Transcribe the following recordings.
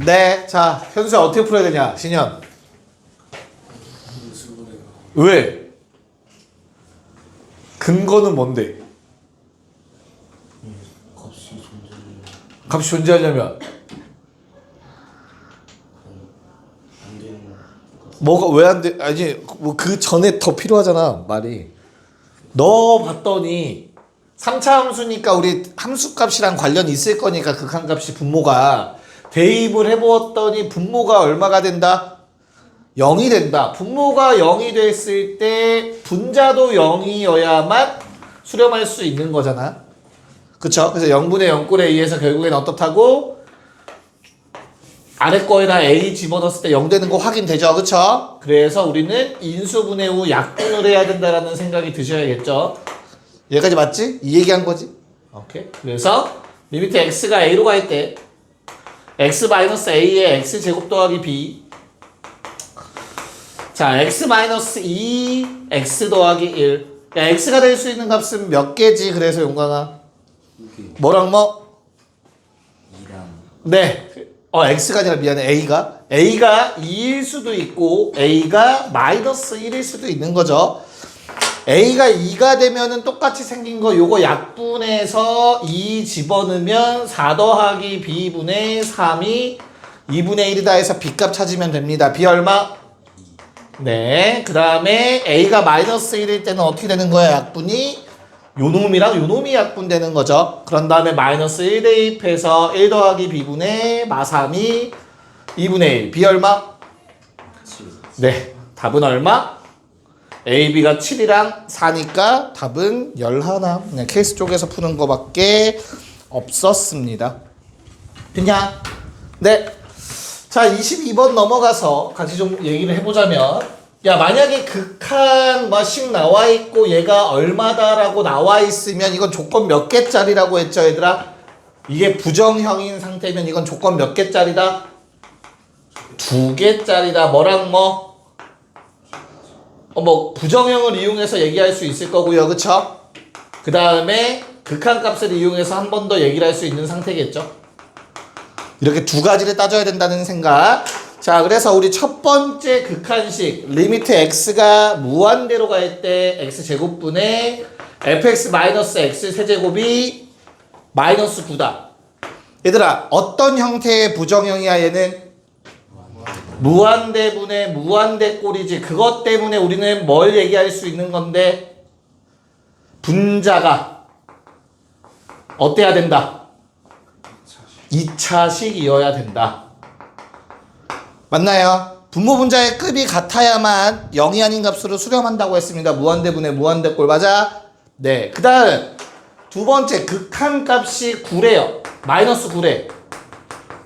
네, 자, 현수야 어떻게 풀어야 되냐, 신현? 왜? 근거는 뭔데? 값이 존재하려면 뭐가 왜 안 돼? 아니 뭐 그 전에 더 필요하잖아 말이. 너 봤더니 3차 함수니까 우리 함수값이랑 관련이 있을 거니까 극한값이 분모가 대입을 해보았더니 분모가 얼마가 된다? 0이 된다. 분모가 0이 됐을 때 분자도 0이어야만 수렴할 수 있는 거잖아. 그쵸? 그래서 0분의 0꼴에 의해서 결국엔 어떻다고? 아래 거에다 A 집어넣었을 때 0 되는 거 확인되죠? 그쵸? 그래서 우리는 인수분해 후 약분을 해야 된다라는 생각이 드셔야겠죠? 여기까지 맞지? 이 얘기한 거지? 오케이. 그래서 리미트 x가 a로 갈 때 x-a의 x제곱 더하기 b 자 x-2 x 더하기 1 야, x가 될 수 있는 값은 몇 개지? 그래서 용광아 뭐랑 뭐? 2랑 네. x가 아니라 미안해. A가 2일 수도 있고 A가 -1일 수도 있는 거죠. A가 2가 되면은 똑같이 생긴 거 요거 약분해서 2 집어넣으면 4 더하기 B분의 3이 2분의 1이다 해서 B값 찾으면 됩니다. B 얼마? 네. 그 다음에 A가 -1일 때는 어떻게 되는 거야? 약분이 요 놈이랑 요 놈이 약분되는 거죠. 그런 다음에 -1 대입해서 1 더하기 B분의 -3이 2분의 1. B 얼마? 7. 네. 답은 얼마? A, B가 7이랑 4니까 답은 11. 그냥 케이스 쪽에서 푸는 거밖에 없었습니다. 됐냐? 네. 자, 22번 넘어가서 같이 좀 얘기를 해보자면 야, 만약에 극한 뭐씩 나와 있고 얘가 얼마다라고 나와 있으면 이건 조건 몇 개짜리라고 했죠, 얘들아? 이게 부정형인 상태면 이건 조건 몇 개짜리다? 2개짜리다. 뭐랑 뭐? 뭐 부정형을 이용해서 얘기할 수 있을 거고요. 그쵸? 그 다음에 극한값을 이용해서 한 번 더 얘기를 할 수 있는 상태겠죠? 이렇게 두 가지를 따져야 된다는 생각. 자, 그래서 우리 첫 번째 극한식 리미트 x가 무한대로 갈 때 x제곱분의 fx-x 세제곱이 -9다. 얘들아, 어떤 형태의 부정형이야 얘는? 무한대분의 무한대 꼴이지. 그것 때문에 우리는 뭘 얘기할 수 있는 건데 분자가 어때야 된다? 2차식이어야 된다. 맞나요? 분모 분자의 급이 같아야만 0이 아닌 값으로 수렴한다고 했습니다. 무한대분의 무한대꼴 맞아? 네. 그 다음 두 번째 극한값이 9래요. -9래.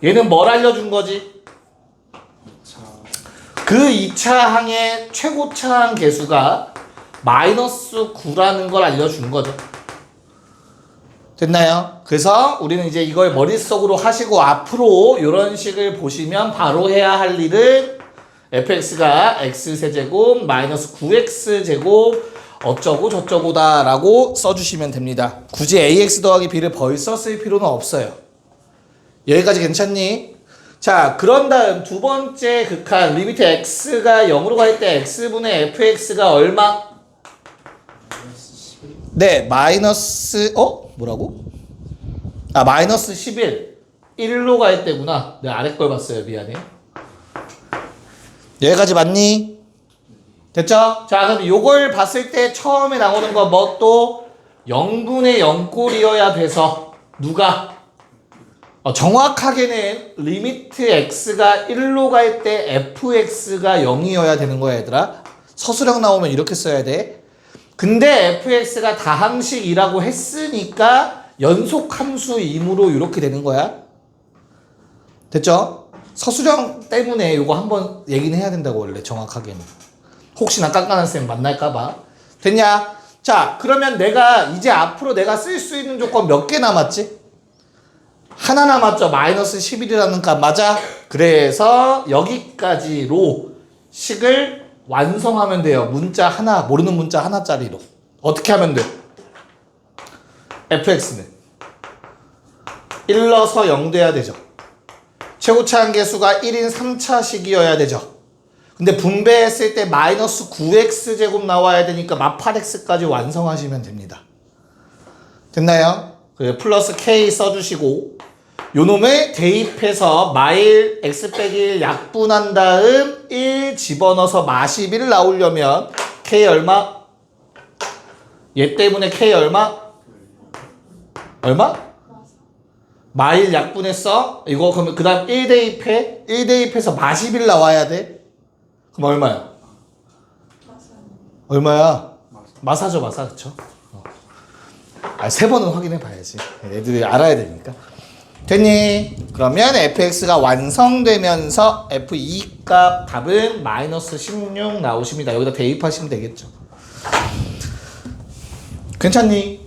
얘는 뭘 알려준 거지? 그 2차 항의 최고차 항 개수가 -9라는 걸 알려준 거죠. 됐나요? 그래서 우리는 이제 이걸 머릿속으로 하시고 앞으로 이런 식을 보시면 바로 해야 할 일은 fx가 x세제곱 -9x제곱 어쩌고 저쩌고다 라고 써주시면 됩니다. 굳이 ax 더하기 b를 벌써 쓸 필요는 없어요. 여기까지 괜찮니? 자, 그런 다음 두 번째 극한 리미트 x가 0으로 갈 때 x분의 fx가 얼마? 네, 뭐라고? 아, -11. 1로 갈 때구나. 내가 아래 걸 봤어요. 미안해. 여기까지 맞니? 됐죠? 자, 그럼 요걸 봤을 때 처음에 나오는 거 뭐 또 0분의 0꼴이어야 돼서 누가? 정확하게는 리미트 x가 1로 갈 때 fx가 0이어야 되는 거야, 얘들아. 서술형 나오면 이렇게 써야 돼. 근데 fx가 다항식이라고 했으니까 연속함수이므로 이렇게 되는 거야. 됐죠? 서술형 때문에 이거 한번 얘기는 해야 된다고 원래 정확하게는. 혹시나 깐깐한 쌤 만날까봐. 됐냐? 자, 그러면 내가 이제 앞으로 내가 쓸 수 있는 조건 몇 개 남았지? 하나 남았죠. -11이라는 값 맞아? 그래서 여기까지로 식을 완성하면 돼요. 문자 하나, 모르는 문자 하나짜리로. 어떻게 하면 돼? fx는 1 넣어서 0 돼야 되죠. 최고차 한계수가 1인 3차식이어야 되죠. 근데 분배했을 때 마이너스 9x제곱 나와야 되니까 마 8x까지 완성하시면 됩니다. 됐나요? 그래, 플러스 k 써주시고 요 놈을 대입해서 마일 x 빼기 1 약분한 다음 1 집어넣어서 마 11 나오려면 k 얼마? 얘 때문에 k 얼마? 얼마? 마일 약분했어? 이거 그러면 그 다음 1 대입해? 1 대입해서 마 11 나와야 돼? 그럼 얼마야? 얼마야? 마사죠, 마사. 그쵸? 세 번은 확인해 봐야지. 애들이 알아야 되니까. 됐니? 그러면 fx가 완성되면서 f2 값 답은 마이너스 16 나오십니다. 여기다 대입하시면 되겠죠. 괜찮니?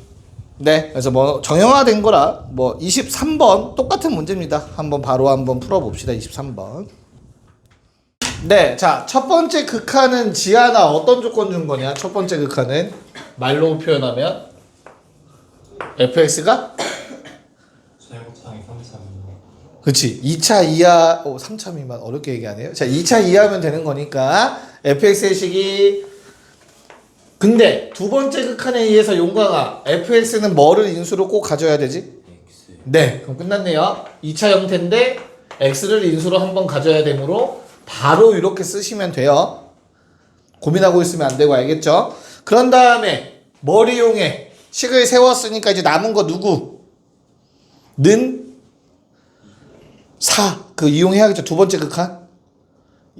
네. 그래서 뭐 정형화된 거라 뭐 23번 똑같은 문제입니다. 한번 바로 한번 풀어봅시다. 23번. 네. 자, 첫 번째 극한은 지하나 어떤 조건 준 거냐? 첫 번째 극한은 말로 표현하면 fx가 최고차이 3차입니다. 그치. 2차 이하, 3차 미만 어렵게 얘기하네요. 자, 2차 이하면 되는 거니까 fx의 식이 근데 두 번째 극한에 의해서 용광아 fx는 뭐를 인수로 꼭 가져야 되지? X. 네. 그럼 끝났네요. 2차 형태인데 x를 인수로 한번 가져야 되므로 바로 이렇게 쓰시면 돼요. 고민하고 있으면 안 되고 알겠죠? 그런 다음에 뭘 이용해? 식을 세웠으니까 이제 남은 거 누구? 는 4. 그 이용해야겠죠. 두 번째 극한.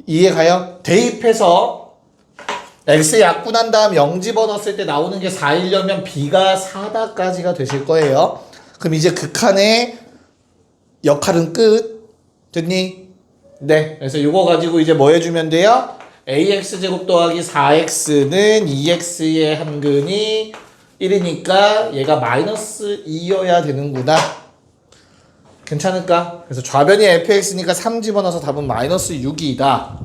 이해가요? 대입해서 x 약분한 다음 0 집어넣었을 때 나오는 게 4이려면 b가 4다까지가 되실 거예요. 그럼 이제 극한의 역할은 끝. 됐니? 네. 그래서 이거 가지고 이제 뭐 해주면 돼요? ax제곱 더하기 4x는 2x의 한근이 1이니까 얘가 마이너스 2여야 되는구나. 괜찮을까? 그래서 좌변이 fx니까 3 집어넣어서 답은 마이너스 6이다.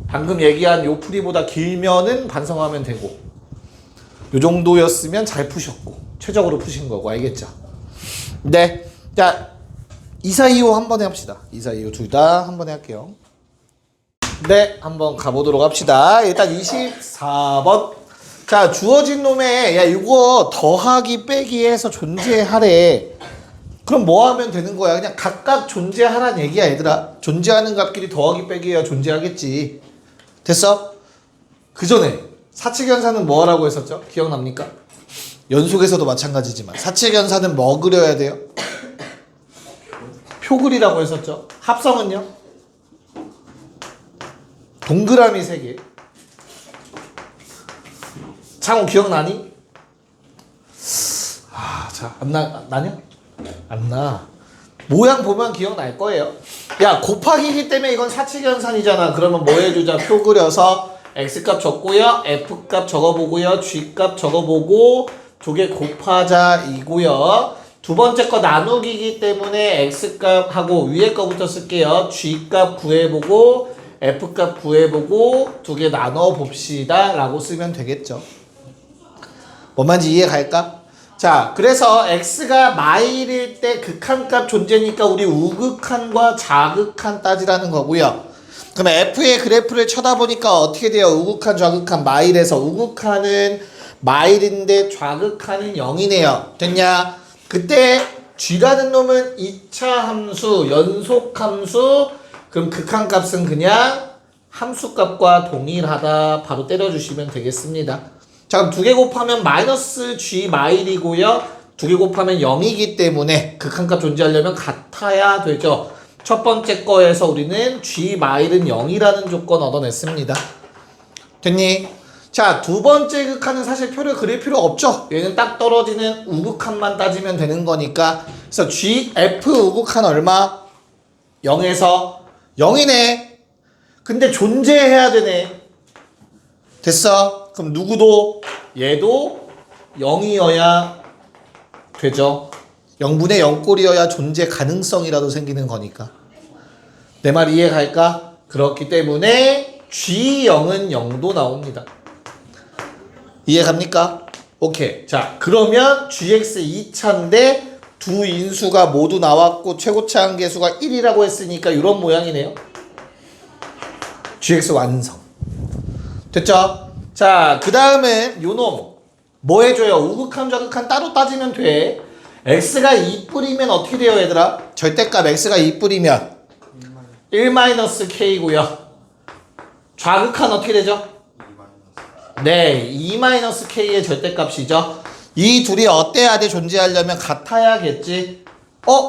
방금 얘기한 요 풀이보다 길면은 반성하면 되고 요 정도였으면 잘 푸셨고 최적으로 푸신 거고 알겠죠? 네. 자 2, 4, 2, 5 한 번에 합시다. 2, 4, 2, 5 둘 다 한 번에 할게요. 네. 한번 가보도록 합시다. 일단 24번. 자, 주어진 놈에, 야, 이거 더하기 빼기 해서 존재하래. 그럼 뭐 하면 되는 거야? 그냥 각각 존재하란 얘기야, 얘들아. 존재하는 값끼리 더하기 빼기 해야 존재하겠지. 됐어? 그 전에 사칙연산은 뭐 하라고 했었죠? 기억납니까? 연속에서도 마찬가지지만 사칙연산은 뭐 그려야 돼요? 표 그리라고 했었죠? 합성은요? 동그라미 3개. 창호 기억나니? 자, 나냐? 안 나. 모양 보면 기억날 거예요. 야, 곱하기이기 때문에 이건 사칙연산이잖아. 그러면 뭐 해주자? 표 그려서 x값 적고요. f값 적어보고요. g값 적어보고 두 개 곱하자 이고요. 두 번째 거 나누기이기 때문에 x값하고 위에 거부터 쓸게요. g값 구해보고 f값 구해보고 두 개 나눠봅시다 라고 쓰면 되겠죠. 뭔 말인지 이해 갈까? 자, 그래서 x가 마일일 때 극한값 존재니까 우리 우극한과 자극한 따지라는 거고요. 그러면 f의 그래프를 쳐다보니까 어떻게 돼요? 우극한, 좌극한, 마일에서 우극한은 마일인데 좌극한은 0이네요. 됐냐? 그때 g라는 놈은 2차 함수, 연속 함수, 그럼 극한값은 그냥 함수값과 동일하다. 바로 때려주시면 되겠습니다. 자, 그럼 두 개 곱하면 마이너스 g 마일이고요. 두 개 곱하면 0이기 때문에 극한값 존재하려면 같아야 되죠. 첫 번째 거에서 우리는 g 마일은 0이라는 조건 얻어냈습니다. 됐니? 자, 두 번째 극한은 사실 표를 그릴 필요 없죠. 얘는 딱 떨어지는 우극한만 따지면 되는 거니까. 그래서 gf 우극한 얼마? 0에서 0이네. 근데 존재해야 되네. 됐어? 그럼 누구도 얘도 0이어야 되죠. 0분의 0꼴이어야 존재 가능성이라도 생기는 거니까. 내 말 이해 갈까? 그렇기 때문에 G0은 0도 나옵니다. 이해 갑니까? 오케이. 자, 그러면 GX 2차인데 두 인수가 모두 나왔고 최고차 한계수가 1이라고 했으니까 이런 모양이네요. gx 완성. 됐죠? 자, 그 다음에 요놈 뭐 해줘요? 우극한 좌극한 따로 따지면 돼. x가 2뿌리면 어떻게 돼요 얘들아? 절대값 x가 2뿌리면 1-k고요. 좌극한 어떻게 되죠? 네, 2-k의 절대값이죠. 이 둘이 어때야 돼? 존재하려면 같아야겠지.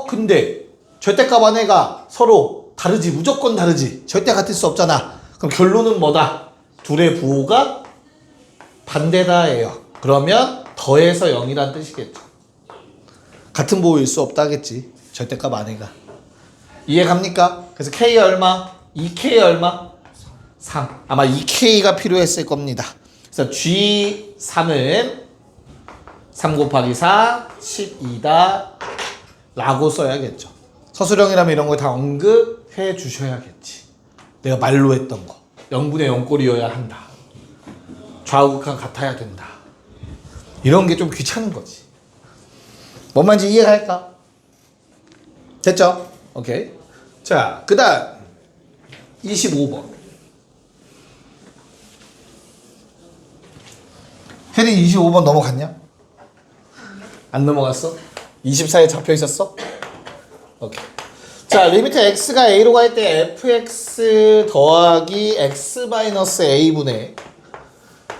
근데 절대값 안에가 서로 다르지. 무조건 다르지. 절대 같을 수 없잖아. 그럼 결론은 뭐다? 둘의 부호가 반대다예요. 그러면 더해서 0이란 뜻이겠죠. 같은 부호일 수 없다겠지. 절대값 안에가. 이해 갑니까? 그래서 K 얼마? 2K 얼마? 3. 아마 2K가 필요했을 겁니다. 그래서 G3은 3 곱하기 4, 12다 라고 써야겠죠. 서술형이라면 이런 거 다 언급해 주셔야겠지. 내가 말로 했던 거. 0분의 0꼴이어야 한다. 좌우극한 같아야 된다. 이런 게 좀 귀찮은 거지. 뭔 말인지 이해할까? 됐죠? 오케이. 자, 그 다음 25번. 혜리 25번 넘어갔냐? 안 넘어갔어? 24에 잡혀 있었어? 오케이. 자, 리미트 x가 a로 갈 때 fx 더하기 x 마이너스 a분의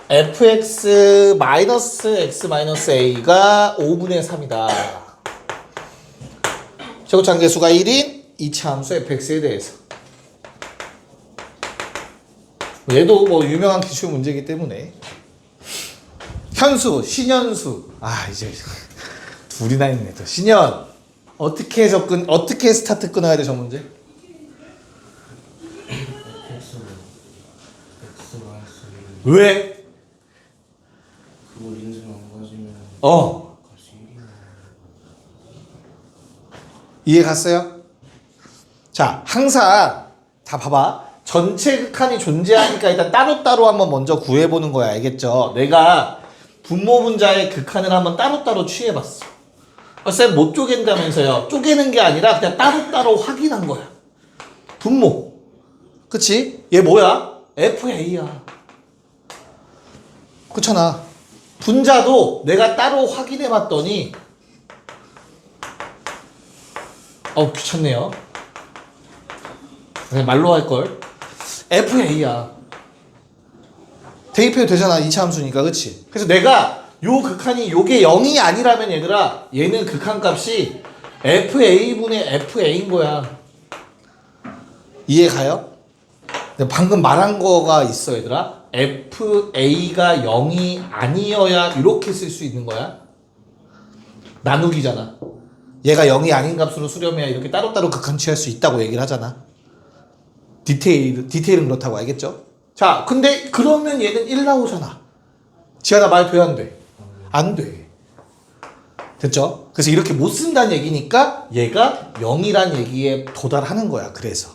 fx 마이너스 x 마이너스 a가 5분의 3이다. 최고차 한계수가 1인 이차 함수 fx에 대해서. 얘도 뭐 유명한 기출 문제이기 때문에. 현수, 신현수. 이제 둘이나 있네. 또 신현. 어떻게 스타트 끊어야 돼, 저 문제? 왜? 그걸 인증 안 가지면 이해 갔어요? 자, 항상 다 봐봐. 전체 극한이 존재하니까 일단 따로따로 한번 먼저 구해보는 거야. 알겠죠? 내가 분모 분자의 극한을 한번 따로따로 취해봤어. 쌤 못 쪼갠다면서요. 쪼개는 게 아니라 그냥 따로따로 확인한 거야. 분모. 그치? 얘 뭐야? FA야. 그렇잖아. 분자도 내가 따로 확인해봤더니 귀찮네요. 그냥 말로 할걸. FA야. 대입해도 되잖아. 2차 함수니까. 그치? 그래서 내가 요 극한이 요게 0이 아니라면 얘들아, 얘는 극한값이 FA분의 FA인 거야. 이해 가요? 방금 말한 거가 있어 얘들아. FA가 0이 아니어야 이렇게 쓸 수 있는 거야. 나누기잖아. 얘가 0이 아닌 값으로 수렴해야 이렇게 따로따로 극한 취할 수 있다고 얘기를 하잖아. 디테일은 그렇다고 알겠죠? 자, 근데 그러면 얘는 1 나오잖아. 지하나 말 돼, 안 돼? 안 돼. 됐죠? 그래서 이렇게 못 쓴다는 얘기니까 얘가 0이란 얘기에 도달하는 거야. 그래서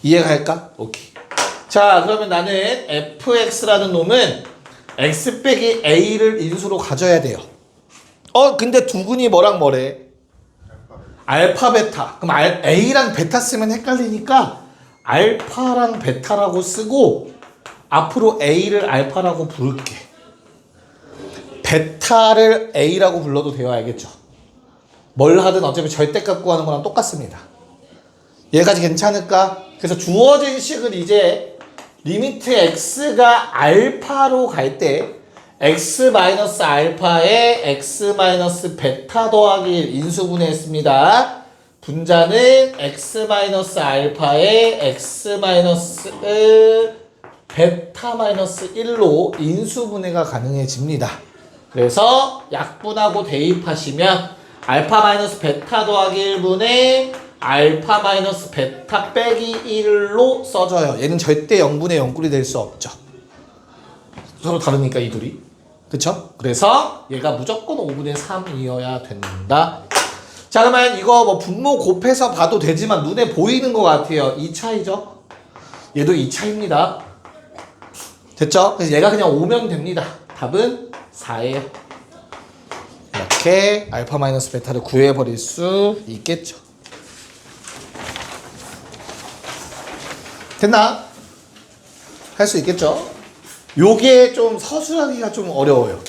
이해가 할까? 오케이. 자, 그러면 나는 fx라는 놈은 x 빼기 a를 인수로 가져야 돼요. 근데 두근이 뭐랑 뭐래? 알파 베타. 그럼 a랑 베타 쓰면 헷갈리니까 알파랑 베타라고 쓰고 앞으로 a를 알파라고 부를게. 베타를 a라고 불러도 돼요. 알겠죠? 뭘 하든 어차피 절대값 구하는 거랑 똑같습니다. 얘까지 괜찮을까? 그래서 주어진 식을 이제 리미트 x가 알파로 갈 때 x 마이너스 알파에 x 마이너스 베타 더하기 1 인수분해했습니다. 분자는 x 마이너스 알파에 x 마이너스 베타 마이너스 1로 인수분해가 가능해집니다. 그래서 약분하고 대입하시면 알파 마이너스 베타 더하기 1분의 알파 마이너스 베타 빼기 1로 써져요. 얘는 절대 0분의 0꼴이 될 수 없죠. 서로 다르니까 이 둘이. 그쵸? 그래서 얘가 무조건 5분의 3이어야 된다. 자, 그러면 이거 뭐 분모 곱해서 봐도 되지만 눈에 보이는 것 같아요. 2차이죠? 얘도 2차입니다. 됐죠? 그래서 얘가 그냥 오면 됩니다. 답은 4예요. 이렇게. 이렇게 알파 마이너스 베타를 구해버릴 수 있겠죠. 됐나? 할 수 있겠죠? 요게 좀 서술하기가 좀 어려워요.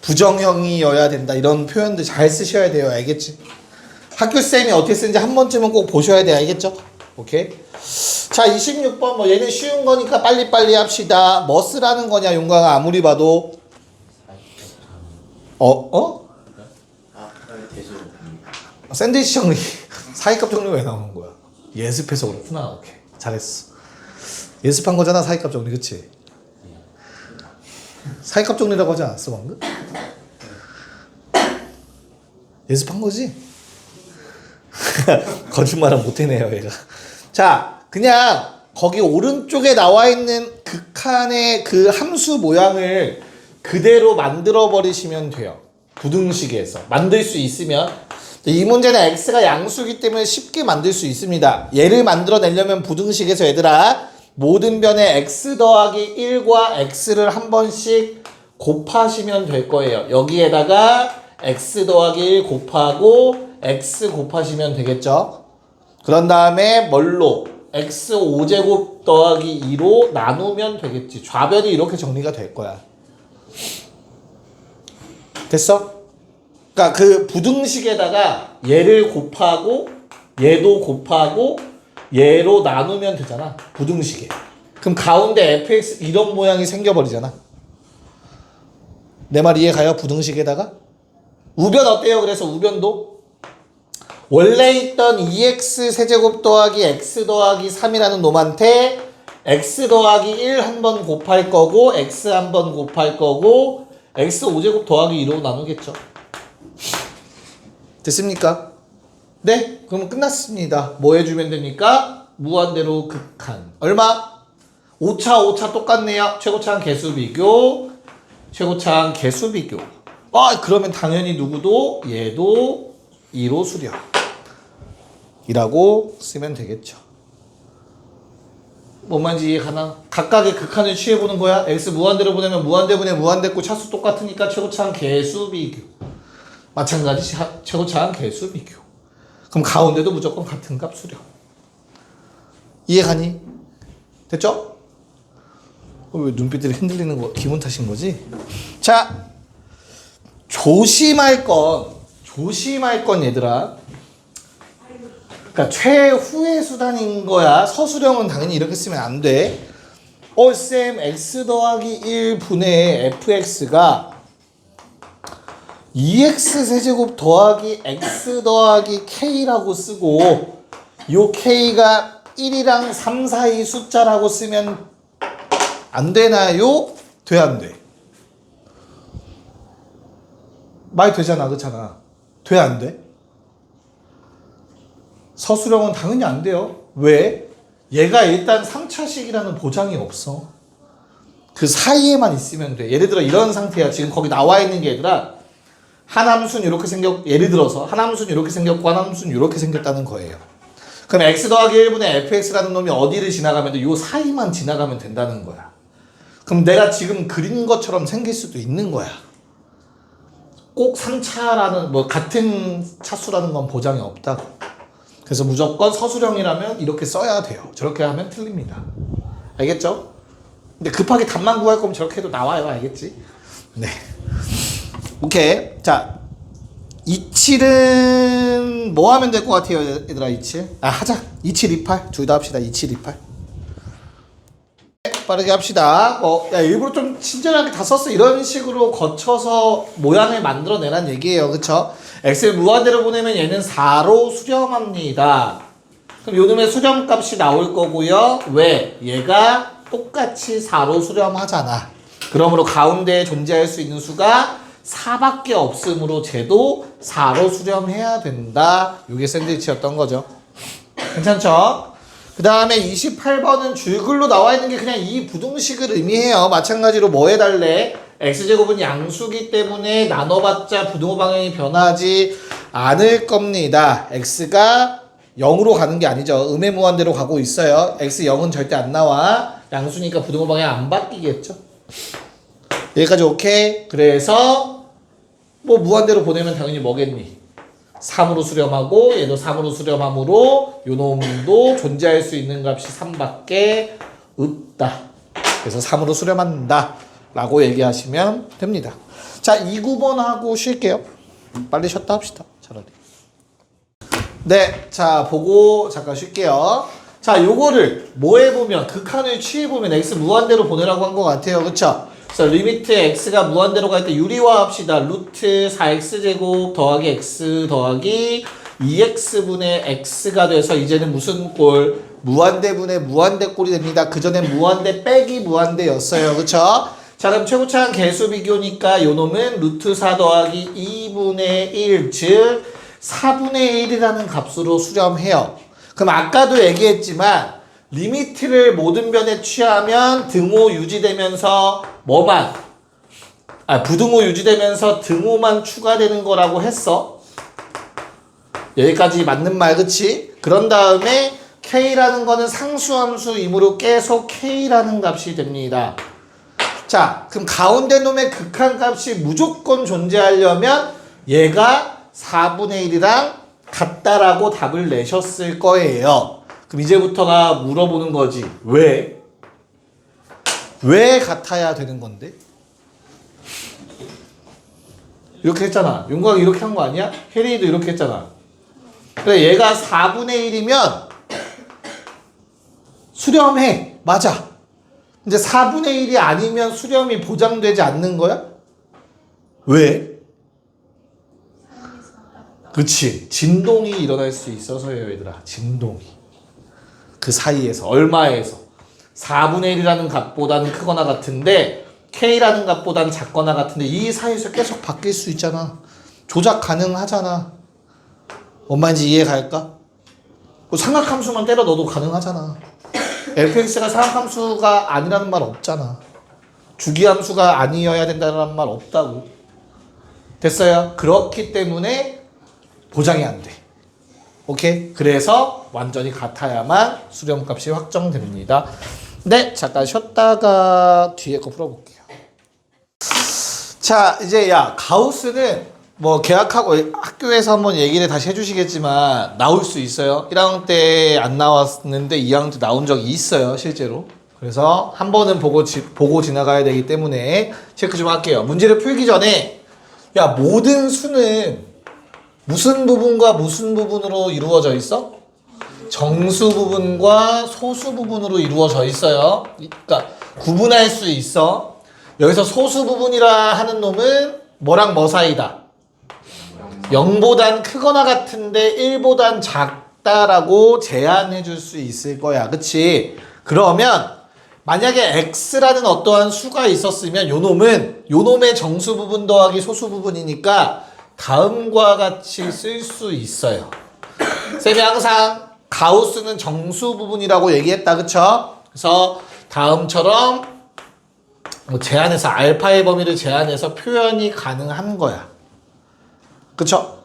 부정형이어야 된다 이런 표현들 잘 쓰셔야 돼요. 알겠지? 학교쌤이 어떻게 쓰는지 한 번쯤은 꼭 보셔야 돼. 알겠죠? 오케이? 자 26번 뭐 얘는 쉬운 거니까 빨리빨리 합시다. 뭐 쓰라는 거냐 용광아 아무리 봐도 대신 샌드위치 정리 사이값 정리가 왜 나오는 거야? 예습해서 그렇구나. 오케이 잘했어. 예습한 거잖아 사이값 정리 그치? 사이값 정리라고 하지 않았어 방금? 예습한 거지? 거짓말은 못해내요 얘가. 자 그냥 거기 오른쪽에 나와 있는 극한의 그 함수 모양을 그대로 만들어 버리시면 돼요. 부등식에서 만들 수 있으면. 이 문제는 x가 양수이기 때문에 쉽게 만들 수 있습니다. 얘를 만들어내려면 부등식에서 얘들아 모든 변에 x 더하기 1과 x를 한 번씩 곱하시면 될 거예요. 여기에다가 x 더하기 1 곱하고 x 곱하시면 되겠죠. 그런 다음에 뭘로? x 5제곱 더하기 2로 나누면 되겠지. 좌변이 이렇게 정리가 될 거야. 됐어? 그러니까 그 부등식에다가 얘를 곱하고 얘도 곱하고 얘로 나누면 되잖아. 부등식에. 그럼 가운데 fx 이런 모양이 생겨버리잖아. 내 말 이해가요? 부등식에다가? 우변 어때요? 그래서 우변도? 원래 있던 2x 세제곱 더하기 x 더하기 3이라는 놈한테 x 더하기 1 한 번 곱할 거고 x 한 번 곱할 거고 x 5제곱 더하기 2로 나누겠죠. 됐습니까? 네? 그럼 끝났습니다. 뭐 해주면 됩니까? 무한대로 극한. 얼마? 5차 똑같네요. 최고차항 개수 비교. 최고차항 개수 비교. 그러면 당연히 누구도 얘도 2로 수렴. 이라고 쓰면 되겠죠. 뭔 말인지 이해가나? 각각의 극한을 취해보는 거야. x 무한대로 보내면 무한대분의 무한대고 차수 똑같으니까 최고차항 개수 비교. 마찬가지 최고차항 개수 비교. 그럼 가운데도 무조건 같은 값 수렴. 이해가니? 됐죠? 왜 눈빛들이 흔들리는 거 기분 탓인 거지? 자, 조심할 건 얘들아. 그러니까 최후의 수단인 거야. 서술형은 당연히 이렇게 쓰면 안 돼. 쌤 x 더하기 1분의 fx가 2x 세제곱 더하기 x 더하기 k라고 쓰고 요 k가 1이랑 3 사이 숫자라고 쓰면 안 되나요? 돼, 안 돼? 말 되잖아, 그렇잖아. 돼, 안 돼? 서술형은 당연히 안 돼요. 왜? 얘가 일단 3차식이라는 보장이 없어. 그 사이에만 있으면 돼. 예를 들어 이런 상태야. 지금 거기 나와 있는 게 얘들아 한 함수는 이렇게 예를 들어서 한 함수는 이렇게 생겼고 한 함수는 이렇게 생겼다는 거예요. 그럼 x 더하기 1분의 fx라는 놈이 어디를 지나가면 돼? 요 사이만 지나가면 된다는 거야. 그럼 내가 지금 그린 것처럼 생길 수도 있는 거야. 꼭 3차라는 같은 차수라는 건 보장이 없다고. 그래서 무조건 서술형이라면 이렇게 써야 돼요. 저렇게 하면 틀립니다. 알겠죠? 근데 급하게 답만 구할 거면 저렇게 해도 나와요. 알겠지? 네. 오케이. 자, 27은 뭐 하면 될 것 같아요, 얘들아? 27? 하자. 27, 28. 둘 다 합시다. 27, 28. 빠르게 합시다. 일부러 좀 친절하게 다 썼어. 이런 식으로 거쳐서 모양을 만들어내란 얘기예요. 그쵸? x를 무한대로 보내면 얘는 4로 수렴합니다. 그럼 요놈의 수렴값이 나올 거고요. 왜? 얘가 똑같이 4로 수렴하잖아. 그러므로 가운데에 존재할 수 있는 수가 4밖에 없으므로 쟤도 4로 수렴해야 된다. 이게 샌드위치였던 거죠. 괜찮죠? 그 다음에 28번은 줄글로 나와 있는 게 그냥 이 부등식을 의미해요. 마찬가지로 뭐 해달래? x제곱은 양수기 때문에 나눠봤자 부등호 방향이 변하지 않을 겁니다. x가 0으로 가는 게 아니죠. 음의 무한대로 가고 있어요. x 0은 절대 안 나와. 양수니까 부등호 방향 안 바뀌겠죠. 여기까지 오케이? 그래서 뭐 무한대로 보내면 당연히 뭐겠니? 3으로 수렴하고 얘도 3으로 수렴하므로 요 놈도 존재할 수 있는 값이 3밖에 없다. 그래서 3으로 수렴한다 라고 얘기하시면 됩니다. 자, 2, 9번 하고 쉴게요. 빨리 쉬었다 합시다. 차라리. 네, 자 보고 잠깐 쉴게요. 자, 요거를 뭐 해보면 극한을 취해보면 x 무한대로 보내라고 한 것 같아요. 그쵸? 그래서 리미트 x가 무한대로 갈 때 유리화 합시다. 루트 4x제곱 더하기 x 더하기 2x분의 x가 돼서 이제는 무슨 꼴? 무한대분의 무한대 꼴이 됩니다. 그전엔 무한대 빼기 무한대였어요. 그쵸? 자, 그럼 최고차항 개수 비교니까 요 놈은 루트 4 더하기 2분의 1, 즉 4분의 1이라는 값으로 수렴해요. 그럼 아까도 얘기했지만 리미트를 모든 변에 취하면 등호 유지되면서 뭐만? 부등호 유지되면서 등호만 추가되는 거라고 했어. 여기까지 맞는 말, 그치? 그런 다음에 K라는 거는 상수함수이므로 계속 K라는 값이 됩니다. 자, 그럼 가운데 놈의 극한값이 무조건 존재하려면 얘가 4분의 1이랑 같다라고 답을 내셨을 거예요. 그럼 이제부터가 물어보는 거지. 왜? 왜 같아야 되는 건데? 이렇게 했잖아. 용광이 이렇게 한 거 아니야? 혜린이도 이렇게 했잖아. 그래, 얘가 4분의 1이면 수렴해. 맞아. 근데 4분의 1이 아니면 수렴이 보장되지 않는 거야? 왜? 그치. 진동이 일어날 수 있어서요, 얘들아. 진동이. 그 사이에서. 얼마에서? 4분의 1이라는 값보다는 크거나 같은데 K라는 값보다는 작거나 같은데 이 사이에서 계속 바뀔 수 있잖아. 조작 가능하잖아. 뭔 말인지 이해 갈까? 뭐 삼각함수만 때려 넣어도 가능하잖아. fx가 삼각함수가 아니라는 말 없잖아. 주기함수가 아니어야 된다는 말 없다고. 됐어요? 그렇기 때문에 보장이 안 돼. 오케이? 그래서 완전히 같아야만 수렴값이 확정됩니다. 네, 잠깐 쉬었다가 뒤에 거 풀어볼게요. 자, 이제 가우스는 뭐 계약하고 학교에서 한번 얘기를 다시 해주시겠지만 나올 수 있어요. 1학년 때 안 나왔는데 2학년 때 나온 적이 있어요, 실제로. 그래서 한 번은 보고 지나가야 되기 때문에 체크 좀 할게요. 문제를 풀기 전에 모든 수는 무슨 부분과 무슨 부분으로 이루어져 있어? 정수 부분과 소수 부분으로 이루어져 있어요. 그러니까 구분할 수 있어. 여기서 소수 부분이라 하는 놈은 뭐랑 뭐 사이다? 0보단 크거나 같은데 1보단 작다라고 제한해 줄 수 있을 거야. 그치? 그러면 만약에 x라는 어떠한 수가 있었으면 요 놈의 정수 부분 더하기 소수 부분이니까 다음과 같이 쓸 수 있어요. 쌤이 항상 가우스는 정수 부분이라고 얘기했다. 그쵸? 그래서 다음처럼 제한해서 알파의 범위를 제한해서 표현이 가능한 거야. 그쵸?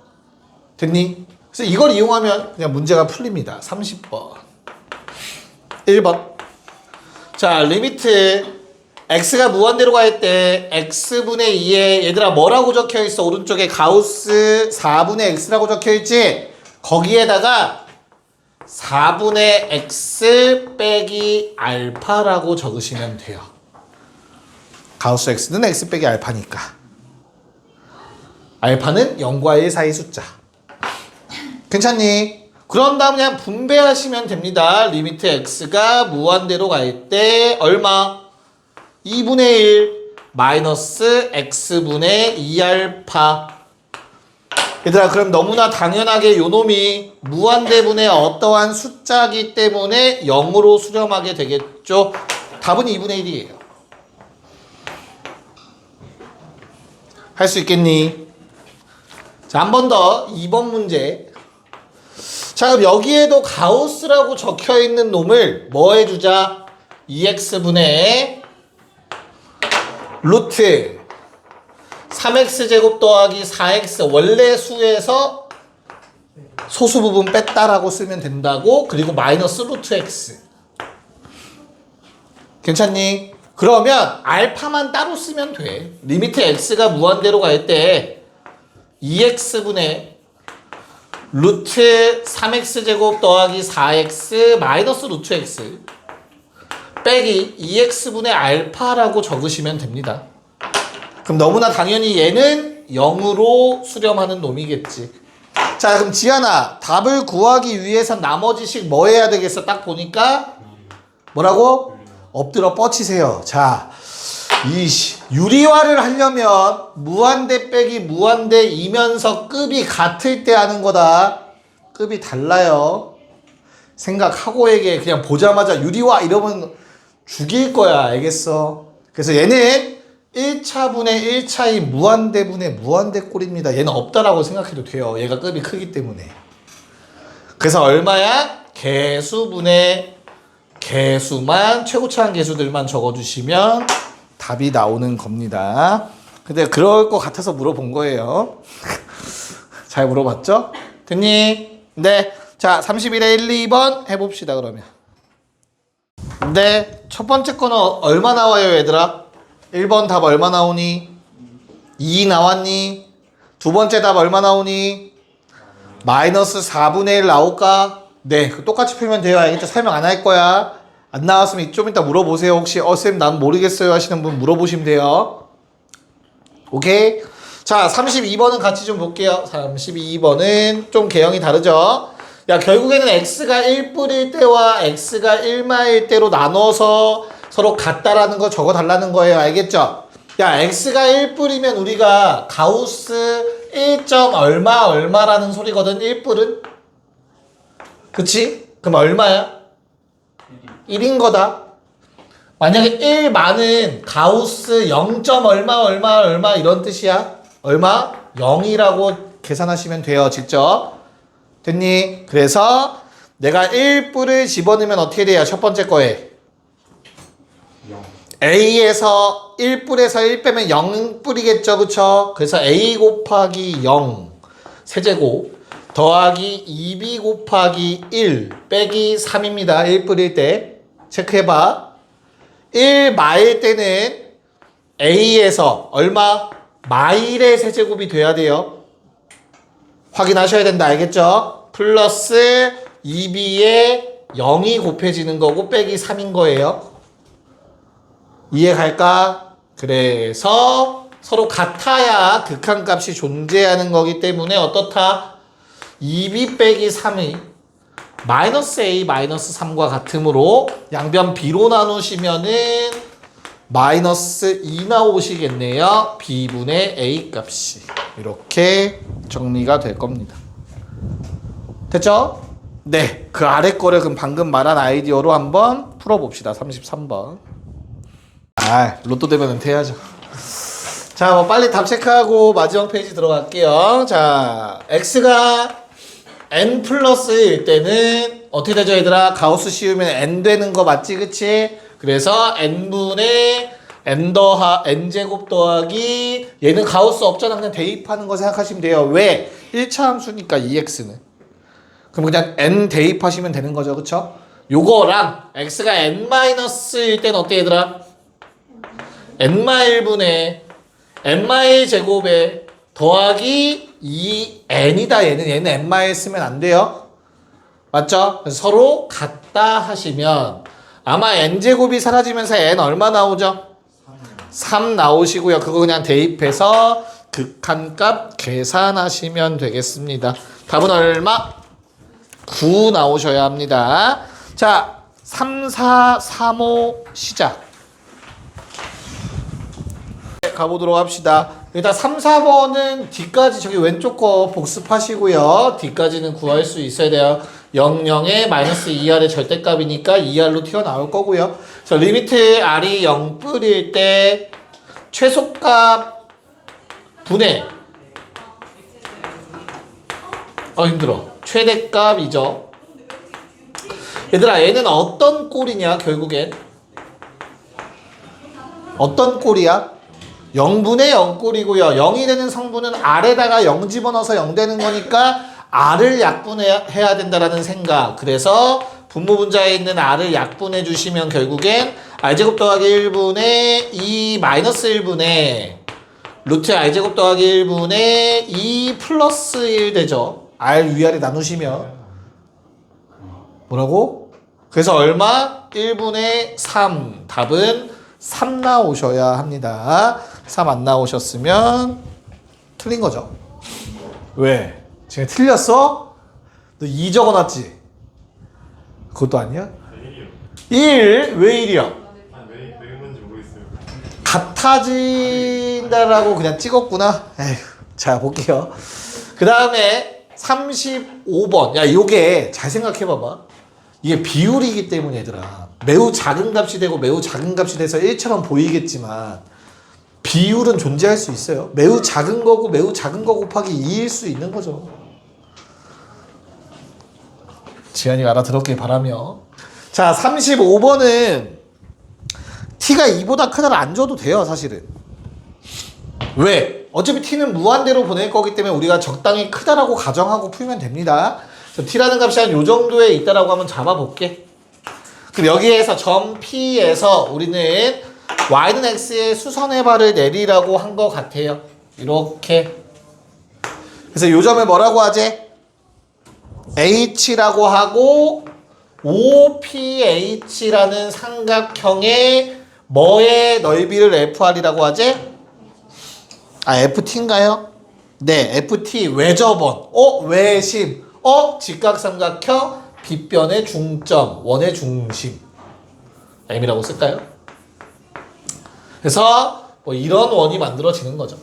됐니? 그래서 이걸 이용하면 그냥 문제가 풀립니다. 30번. 1번. 자, 리미트 x가 무한대로 갈 때 x분의 2에 얘들아 뭐라고 적혀 있어? 오른쪽에 가우스 4분의 x라고 적혀 있지? 거기에다가 4분의 x 빼기 알파라고 적으시면 돼요. 가우스 x는 x 빼기 알파니까. 알파는 0과 1 사이 숫자. 괜찮니? 그런 다음 그냥 분배하시면 됩니다. 리미트 x가 무한대로 갈 때 얼마? 2분의 1 마이너스 x분의 2알파. 얘들아, 그럼 너무나 당연하게 요 놈이 무한대분의 어떠한 숫자이기 때문에 0으로 수렴하게 되겠죠. 답은 2분의 1이에요. 할 수 있겠니? 자, 한 번 더 2번 문제. 자, 그럼 여기에도 가우스라고 적혀 있는 놈을 뭐 해주자? 2x분의 루트 3x제곱 더하기 4x 원래 수에서 소수 부분 뺐다라고 쓰면 된다고. 그리고 마이너스 루트 x. 괜찮니? 그러면 알파만 따로 쓰면 돼. 리미트 x가 무한대로 갈 때 2x분의 루트 3x제곱 더하기 4x 마이너스 루트 x 빼기 2x분의 알파라고 적으시면 됩니다. 그럼 너무나 당연히 얘는 0으로 수렴하는 놈이겠지. 자, 그럼 지안아, 답을 구하기 위해서 나머지 식 뭐 해야 되겠어? 딱 보니까 뭐라고? 엎드려 뻗치세요. 자, 유리화를 하려면 무한대 빼기 무한대이면서 급이 같을 때 하는 거다. 급이 달라요. 생각하고 얘기해. 그냥 보자마자 유리화 이러면 죽일 거야. 알겠어? 그래서 얘는 1차분의 1차의 무한대분의 무한대꼴입니다. 얘는 없다라고 생각해도 돼요. 얘가 급이 크기 때문에. 그래서 얼마야? 개수분의 개수만, 최고차항 개수들만 적어주시면 답이 나오는 겁니다. 근데 그럴 것 같아서 물어본 거예요. 잘 물어봤죠? 됐니? 네. 자, 31에 1, 2번 해봅시다, 그러면. 네. 첫 번째 거는 얼마 나와요, 얘들아? 1번 답 얼마 나오니? 2 나왔니? 두 번째 답 얼마 나오니? 마이너스 4분의 1 나올까? 네, 똑같이 풀면 돼요. 알겠죠? 설명 안 할 거야. 안 나왔으면 좀 이따 물어보세요. 혹시 쌤 난 모르겠어요 하시는 분 물어보시면 돼요. 오케이? 자, 32번은 같이 좀 볼게요. 32번은 좀 개형이 다르죠? 야, 결국에는 x가 1뿔일 때와 x가 1마일 때로 나눠서 서로 같다라는 거 적어달라는 거예요. 알겠죠? 야, x가 1뿔이면 우리가 가우스 1점 얼마라는 소리거든. 1뿔은? 그치? 그럼 얼마야? 1인 거다. 만약에 1만은 가우스 0. 얼마 이런 뜻이야. 얼마? 0이라고 계산하시면 돼요. 직접. 됐니? 그래서 내가 1뿔을 집어넣으면 어떻게 돼요? 첫 번째 거에 0. A에서 1뿔에서 1 빼면 0뿔이겠죠. 그쵸? 그래서 A 곱하기 0 세제곱 더하기 2B 곱하기 1 빼기 3입니다. 1뿔일 때. 체크해봐. 1마일 때는 A에서 얼마? 마일의 세제곱이 돼야 돼요. 확인하셔야 된다. 알겠죠? 플러스 2B에 0이 곱해지는 거고 빼기 3인 거예요. 이해 갈까? 그래서 서로 같아야 극한값이 존재하는 거기 때문에 어떻다? 2B 빼기 3이 마이너스 A 마이너스 3과 같으므로 양변 B로 나누시면은 마이너스 2 나오시겠네요. B분의 A 값이. 이렇게 정리가 될 겁니다. 됐죠? 네. 그 아래 거를 그럼 방금 말한 아이디어로 한번 풀어봅시다. 33번. 로또 되면 은퇴해야죠. 자, 뭐 빨리 답 체크하고 마지막 페이지 들어갈게요. 자, x가 n 플러스 1일 때는 어떻게 되죠, 얘들아? 가우스 씌우면 n 되는 거 맞지, 그치? 그래서 n분의 n제곱 더하기 얘는 가우스 없잖아. 그냥 대입하는 거 생각하시면 돼요. 왜? 1차 함수니까 2x는. 그럼 그냥 n 대입하시면 되는 거죠, 그쵸? 요거랑 x가 n-1일 때는 어때, 얘들아? n-1분의 n-1 제곱에 더하기 2n이다. 얘는 n- 쓰면 안 돼요. 맞죠? 그래서 서로 같다 하시면 아마 n제곱이 사라지면서 n 얼마 나오죠? 3 나오시고요. 그거 그냥 대입해서 극한값 계산하시면 되겠습니다. 답은 얼마? 9 나오셔야 합니다. 자, 3, 4, 3, 5 시작. 가보도록 합시다. 일단 3, 4번은 뒤까지 저기 왼쪽 거 복습하시고요. 뒤까지는 구할 수 있어야 돼요. 0에 마이너스 2r의 절대값이니까 2r로 튀어나올 거고요. 자, 리미트 r이 0뿔일 때 최소값 분의 힘들어. 최대값이죠. 얘들아, 얘는 어떤 꼴이냐 결국엔? 어떤 꼴이야? 0분의 0꼴이고요. 0이 되는 성분은 R에다가 0 집어넣어서 0 되는 거니까 R을 약분해야 된다라는 생각. 그래서 분모분자에 있는 R을 약분해 주시면 결국엔 R제곱 더하기 1분의 2 마이너스 1분의 루트 r제곱 더하기 1분의 2 플러스 1 되죠. r 위아래 나누시면 뭐라고? 그래서 얼마? 1분의 3. 답은 3 나오셔야 합니다. 3 안 나오셨으면 틀린 거죠. 왜? 지금 틀렸어? 너 2 적어놨지? 그것도 아니야? 1? 왜 1이야? 왜 뭔지 모르겠어요. 같아진다라고 그냥 찍었구나. 에휴, 자 볼게요. 그 다음에 35번. 야 요게 잘 생각해봐봐. 이게 비율이기 때문에 얘들아 매우 작은 값이 되고 매우 작은 값이 돼서 1처럼 보이겠지만 비율은 존재할 수 있어요. 매우 작은 거고 매우 작은 거 곱하기 2일 수 있는 거죠. 지한이가 알아들었길 바라며. 자 35번은 t가 2보다 크다를 안 줘도 돼요 사실은. 왜? 어차피 t는 무한대로 보낼 거기 때문에 우리가 적당히 크다라고 가정하고 풀면 됩니다. t라는 값이 한 요 정도에 있다라고 한번 잡아볼게. 그럼 여기에서 점 P에서 우리는 y는 x의 수선의 발을 내리라고 한 것 같아요. 이렇게. 그래서 요 점을 뭐라고 하지? H라고 하고 OPH라는 삼각형의 뭐의 넓이를 FR이라고 하지? 아 FT인가요? 네, FT 외접원. 외심. 직각삼각형 빗변의 중점, 원의 중심. M이라고 쓸까요? 그래서 뭐 이런 원이 만들어지는 거죠.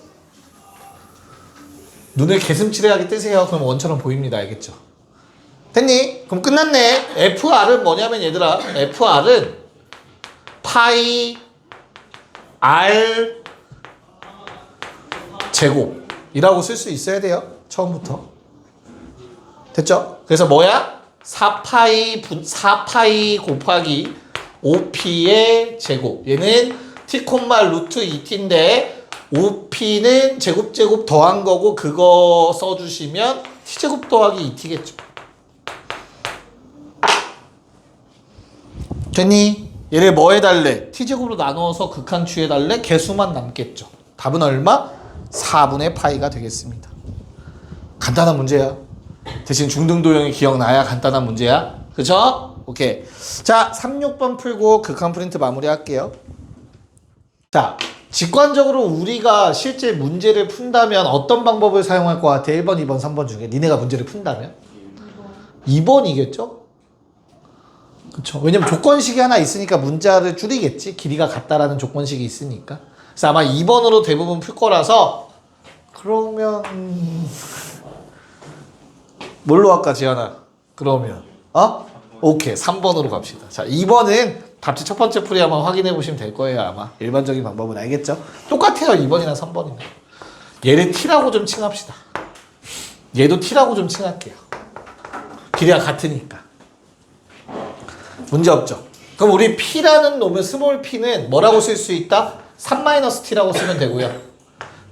눈을 개슴츠레하게 뜨세요. 그럼 원처럼 보입니다. 알겠죠? 됐니? 그럼 끝났네. FR은 뭐냐면 얘들아, FR은 파이 R 제곱이라고 쓸 수 있어야 돼요. 처음부터. 됐죠? 그래서 뭐야? 4파이 곱하기 5p의 제곱. 얘는 t, 루트 2t인데 5p는 제곱 더한 거고 그거 써주시면 t제곱 더하기 2t겠죠. 됐니? 얘를 뭐 해달래? t제곱으로 나누어서 극한 취해달래? 개수만 남겠죠. 답은 얼마? 4분의 파이가 되겠습니다. 간단한 문제야. 대신 중등도형이 기억나야 간단한 문제야. 그쵸? 오케이. 자, 36번 풀고 극한 프린트 마무리 할게요. 자, 직관적으로 우리가 실제 문제를 푼다면 어떤 방법을 사용할 것 같아? 1번, 2번, 3번 중에 니네가 문제를 푼다면? 2번이겠죠? 그쵸. 왜냐면 조건식이 하나 있으니까 문자를 줄이겠지. 길이가 같다라는 조건식이 있으니까. 그래서 아마 2번으로 대부분 풀 거라서 그러면 뭘로 할까 지현아? 그러면 오케이 3번으로 갑시다. 자 2번은 답지 첫 번째 풀이 한번 확인해 보시면 될 거예요. 아마 일반적인 방법은 알겠죠? 똑같아요 2번이나 3번이나. 얘를 t라고 좀 칭합시다. 얘도 t라고 좀 칭할게요. 길이가 같으니까. 문제 없죠? 그럼 우리 P라는 놈은 스몰 P는 뭐라고 쓸 수 있다? 3-T라고 쓰면 되고요.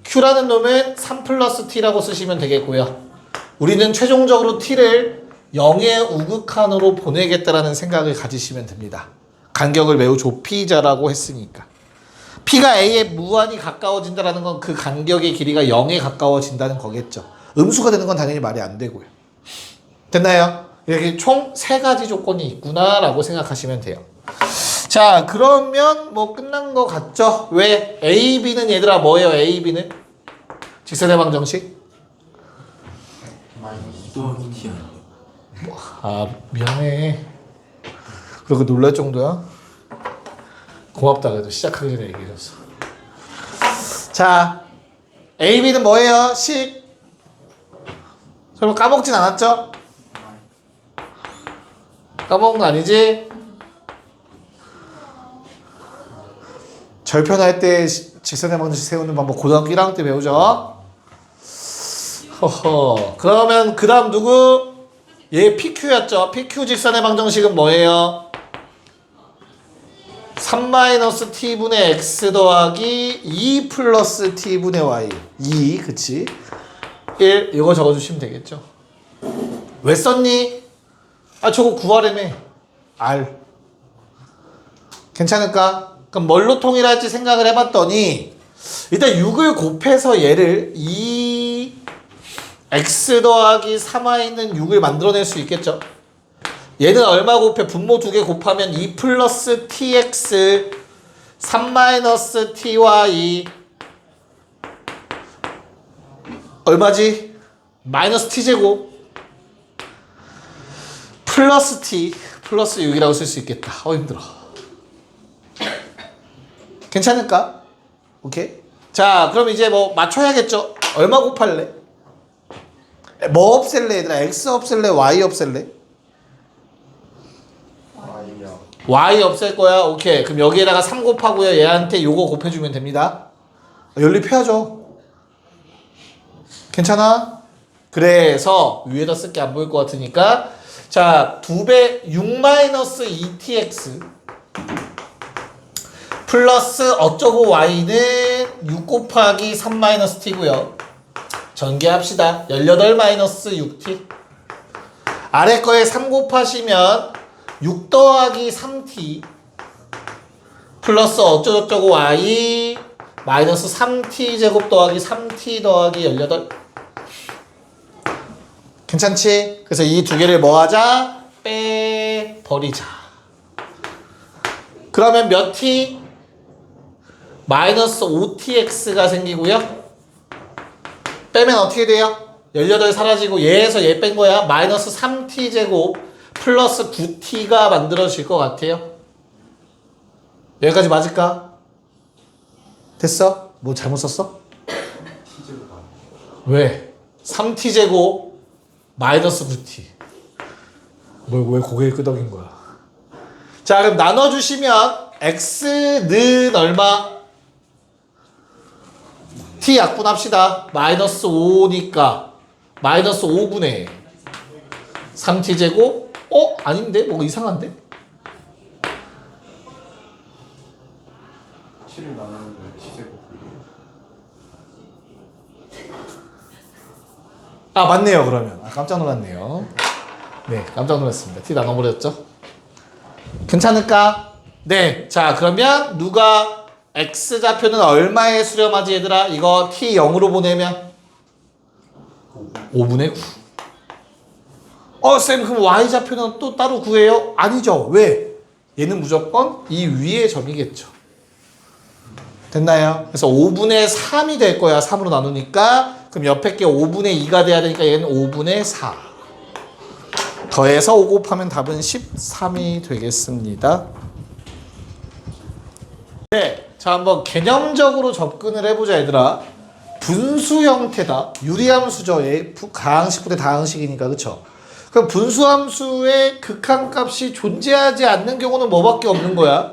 Q라는 놈은 3+T라고 쓰시면 되겠고요. 우리는 최종적으로 T를 0의 우극한으로 보내겠다라는 생각을 가지시면 됩니다. 간격을 매우 좁히자라고 했으니까. P가 A에 무한히 가까워진다는 건 그 간격의 길이가 0에 가까워진다는 거겠죠. 음수가 되는 건 당연히 말이 안 되고요. 됐나요? 이렇게 총 3가지 조건이 있구나 라고 생각하시면 돼요. 자 그러면 뭐 끝난 거 같죠? 왜? A, B는 얘들아 뭐예요? A, B는? 직선의 방정식? 아 미안해. 그렇게 놀랄 정도야? 고맙다 그래도 시작하기 전에 얘기해줬어. 자 A, B는 뭐예요? 식? 설마 까먹진 않았죠? 까먹은 거 아니지? 절편할 때 직선의 방정식 세우는 방법 고등학교 1학년 때 배우죠? 허허. 그러면 그 다음 누구? 얘 PQ였죠? PQ 직선의 방정식은 뭐예요? 3-t분의 x 더하기 2 플러스 t분의 y 2 그치? 1 이거 적어주시면 되겠죠? 왜 썼니? 저거 구하려며. R. 괜찮을까? 그럼 뭘로 통일할지 생각을 해봤더니 일단 6을 곱해서 얘를 2x 더하기 3y는 6을 만들어낼 수 있겠죠. 얘는 얼마 곱해? 분모 2개 곱하면 2 플러스 tx 3 마이너스 ty 얼마지? 마이너스 t제곱 플러스 t 플러스 6이라고 쓸 수 있겠다. 힘들어. 괜찮을까? 오케이. 자, 그럼 이제 뭐 맞춰야겠죠? 얼마 곱할래? 뭐 없앨래 얘들아? x 없앨래? y 없앨래? Y요. y 없앨 거야? 오케이. 그럼 여기에다가 3 곱하고요. 얘한테 요거 곱해주면 됩니다. 연립해야죠. 괜찮아? 그래서 위에다 쓸 게 안 보일 것 같으니까 자 2배 6-2tx 플러스 어쩌고 y는 6 곱하기 3-t고요. 전개합시다. 18-6t 아래 거에 3 곱하시면 6 더하기 3t 플러스 어쩌고저쩌고 y 마이너스 3t 제곱 더하기 3t 더하기 18 괜찮지? 그래서 이 두 개를 뭐 하자? 빼버리자. 그러면 몇 t? 마이너스 5tx가 생기고요. 빼면 어떻게 돼요? 18 사라지고 얘에서 얘 뺀 거야. 마이너스 3t 제곱 플러스 9t가 만들어질 것 같아요. 여기까지 맞을까? 됐어? 뭐 잘못 썼어? 왜? 3t 제곱 마이너스 9t. 왜 고개를 끄덕인 거야? 자, 그럼 나눠주시면 x는 얼마? t 약분합시다. 마이너스 5니까 마이너스 5분의 3t 제곱? 아닌데? 뭔가 이상한데? 7을 나누는 T제곱. 아, 맞네요. 그러면 깜짝 놀랐네요. 네, 깜짝 놀랐습니다. t 나눠버렸죠? 괜찮을까? 네, 자 그러면 누가 x좌표는 얼마에 수렴하지 얘들아? 이거 t 0으로 보내면 5분의 9. 쌤 그럼 y좌표는 또 따로 구해요? 아니죠. 왜? 얘는 무조건 이 위의 점이겠죠. 됐나요? 그래서 5분의 3이 될 거야. 3으로 나누니까. 그럼 옆에 게 5분의 2가 돼야 되니까 얘는 5분의 4. 더해서 5 곱하면 답은 13이 되겠습니다. 네, 자 한번 개념적으로 접근을 해보자 얘들아. 분수 형태다. 유리함수죠. 가항식분의 다항식이니까 그쵸? 그럼 분수함수의 극한값이 존재하지 않는 경우는 뭐밖에 없는 거야?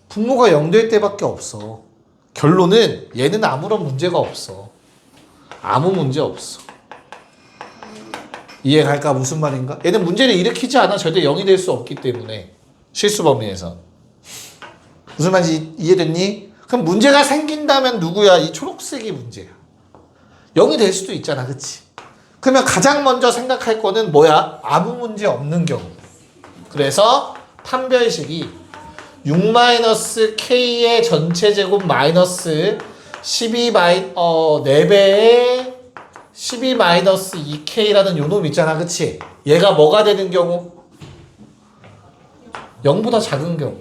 분모가 0될 때밖에 없어. 결론은 얘는 아무런 문제가 없어. 아무 문제 없어. 이해갈까? 무슨 말인가? 얘는 문제를 일으키지 않아. 절대 0이 될 수 없기 때문에. 실수 범위에서. 무슨 말인지 이해됐니? 그럼 문제가 생긴다면 누구야? 이 초록색이 문제야. 0이 될 수도 있잖아. 그치? 그러면 가장 먼저 생각할 거는 뭐야? 아무 문제 없는 경우. 그래서 판별식이 6-k의 전체 제곱 마이너스 4배의 12-2k라는 요 놈 있잖아. 그치? 얘가 뭐가 되는 경우? 0보다 작은 경우.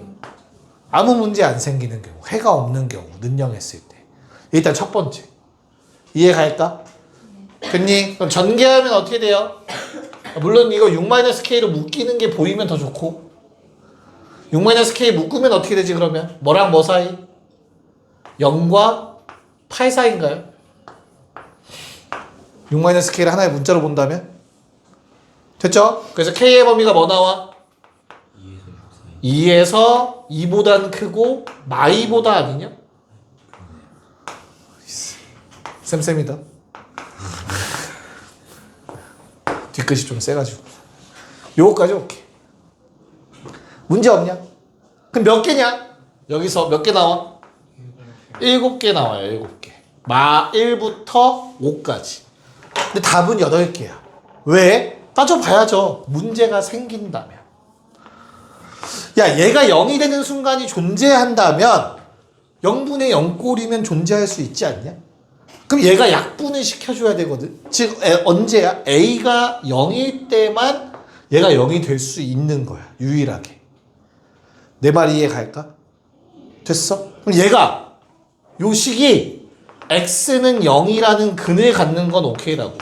아무 문제 안 생기는 경우. 해가 없는 경우. 는영했을 때. 일단 첫 번째. 이해갈까? 됐니? 그럼 전개하면 어떻게 돼요? 물론 이거 6-k로 묶이는 게 보이면 더 좋고 6-k 묶으면 어떻게 되지 그러면? 뭐랑 뭐 사이? 0과 8 사이인가요? 6-k를 하나의 문자로 본다면? 됐죠? 그래서 k의 범위가 뭐 나와? 2에서 2보단 크고 마이보다 아니냐? 쌤쌤이다. 뒤끝이 좀 세가지고 요거까지 오케이. 문제 없냐? 그럼 몇 개냐? 여기서 몇 개 나와? 7개 나와요. 7개. 1부터 5까지. 근데 답은 8개야. 왜? 따져봐야죠. 문제가 생긴다면. 야, 얘가 0이 되는 순간이 존재한다면 0분의 0꼴이면 존재할 수 있지 않냐? 그럼 얘가 약분을 시켜줘야 되거든. 즉 언제야? A가 0일 때만 얘가 0이 될 수 있는 거야. 유일하게. 내 말이 이해 갈까? 됐어? 그럼 얘가 요 식이 x는 0이라는 근을 갖는 건 오케이라고.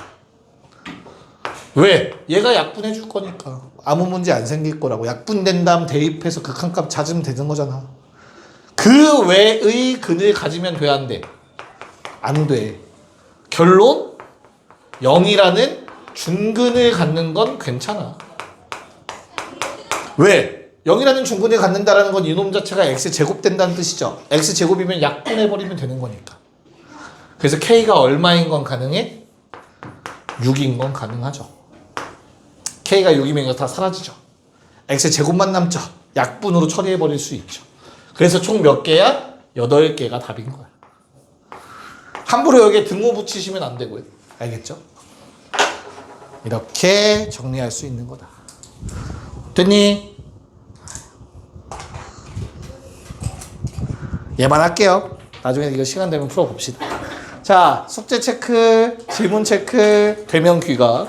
왜? 얘가 약분해 줄 거니까 아무 문제 안 생길 거라고. 약분된 다음 대입해서 극한값 찾으면 되는 거잖아. 그 외의 근을 가지면 돼, 안 돼? 안 돼. 결론 0이라는 중근을 갖는 건 괜찮아. 왜? 0이라는 중근을 갖는다라는 건 이놈 자체가 x제곱 된다는 뜻이죠. x제곱이면 약분해버리면 되는 거니까. 그래서 k가 얼마인 건 가능해? 6인 건 가능하죠. k가 6이면 이거 다 사라지죠. x제곱만 남죠. 약분으로 처리해버릴 수 있죠. 그래서 총 몇 개야? 8개가 답인 거야. 함부로 여기에 등호 붙이시면 안 되고요. 알겠죠? 이렇게 정리할 수 있는 거다. 됐니? 얘만 할게요. 나중에 이거 시간 되면 풀어봅시다. 자, 숙제 체크, 질문 체크, 되면 귀가.